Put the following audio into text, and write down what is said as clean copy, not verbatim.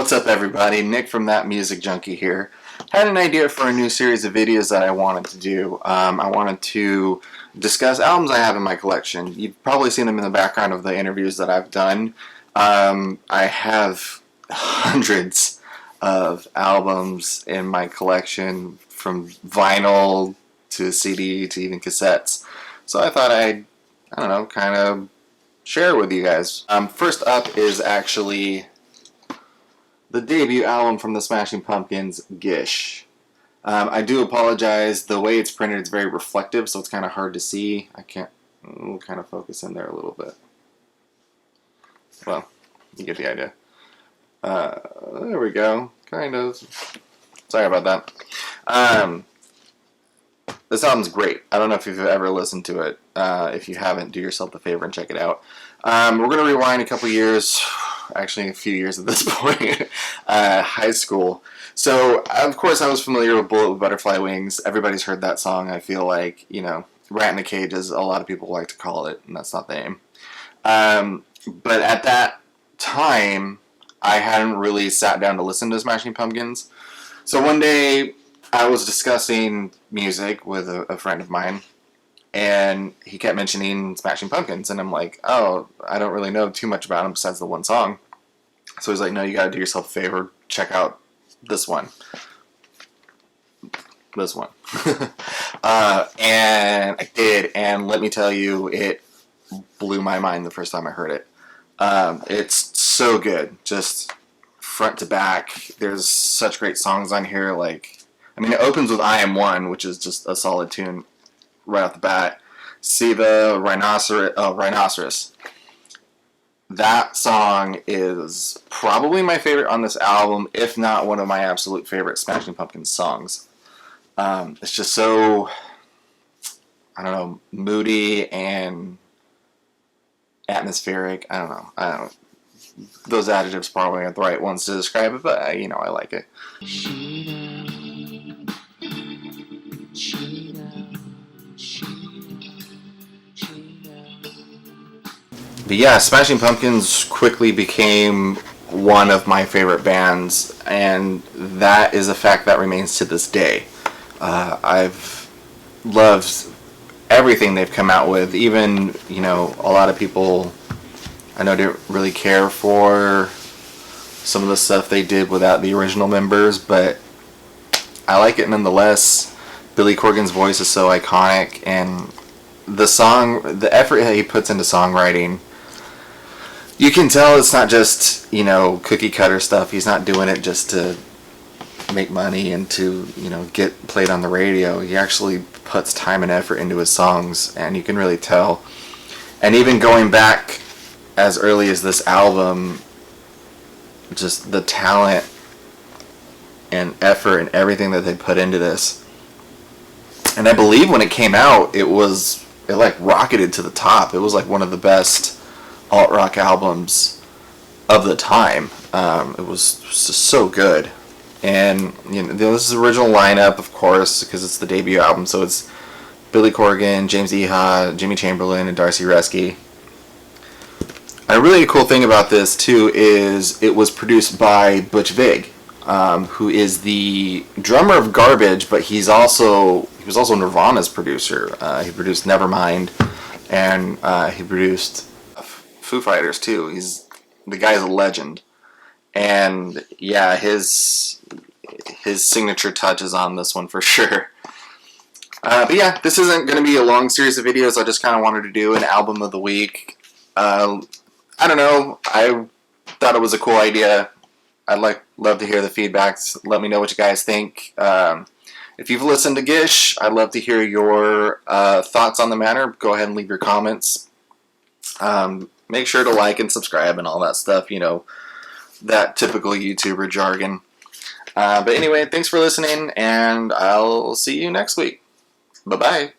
What's up, everybody? Nick from That Music Junkie here. Had an idea for a new series of videos that I wanted to do. I wanted to discuss albums I have in my collection. You've probably seen them in the background of the interviews that I've done. I have hundreds of albums in my collection, from vinyl to CD to even cassettes. So I thought I'd, kind of share with you guys. First up is actually the debut album from the Smashing Pumpkins, Gish. I do apologize, the way it's printed it's very reflective, so it's kind of hard to see. We'll kind of focus in there a little bit. Well, you get the idea. There we go, kind of. Sorry about that. This album's great. I don't know if you've ever listened to it. If you haven't, do yourself the favor and check it out. We're going to rewind a couple years, actually a few years at this point, high school. So, of course, I was familiar with Bullet with Butterfly Wings. Everybody's heard that song, I feel like, Rat in a Cage, as a lot of people like to call it, and that's not the aim. But at that time, I hadn't really sat down to listen to Smashing Pumpkins. So one day, I was discussing music with a friend of mine, and he kept mentioning Smashing Pumpkins, and I'm like, oh, I don't really know too much about them besides the one song. So he's like, no, you gotta do yourself a favor, check out this one. This one. And I did, and let me tell you, it blew my mind the first time I heard it. It's so good, just front to back. There's such great songs on here, it opens with I Am One, which is just a solid tune right off the bat. Siva, Rhinoceros. That song is probably my favorite on this album, if not one of my absolute favorite Smashing Pumpkins songs. It's just so, moody and atmospheric. I don't know. Those adjectives probably aren't the right ones to describe it, but, I like it. But yeah, Smashing Pumpkins quickly became one of my favorite bands, and that is a fact that remains to this day. I've loved everything they've come out with. Even, a lot of people I know didn't really care for some of the stuff they did without the original members, but I like it nonetheless. Billy Corgan's voice is so iconic, and the effort that he puts into songwriting, you can tell it's not just, cookie cutter stuff. He's not doing it just to make money and to, get played on the radio. He actually puts time and effort into his songs, and you can really tell. And even going back as early as this album, just the talent and effort and everything that they put into this. And I believe when it came out, it rocketed to the top. It was one of the best alt-rock albums of the time. It was just so good. And, this is the original lineup, of course, because it's the debut album. So it's Billy Corgan, James Iha, Jimmy Chamberlin, and Darcy Reski. A really cool thing about this, too, is it was produced by Butch Vig, who is the drummer of Garbage, but he was also Nirvana's producer. He produced Nevermind, and he produced Foo Fighters too. The guy's a legend, and yeah, his signature touch is on this one for sure. But yeah, this isn't going to be a long series of videos. I just kind of wanted to do an album of the week. I don't know. I thought it was a cool idea. I'd love to hear the feedback. Let me know what you guys think. If you've listened to Gish, I'd love to hear your thoughts on the matter. Go ahead and leave your comments. Make sure to like and subscribe and all that stuff, that typical YouTuber jargon. But anyway, thanks for listening, and I'll see you next week. Bye-bye.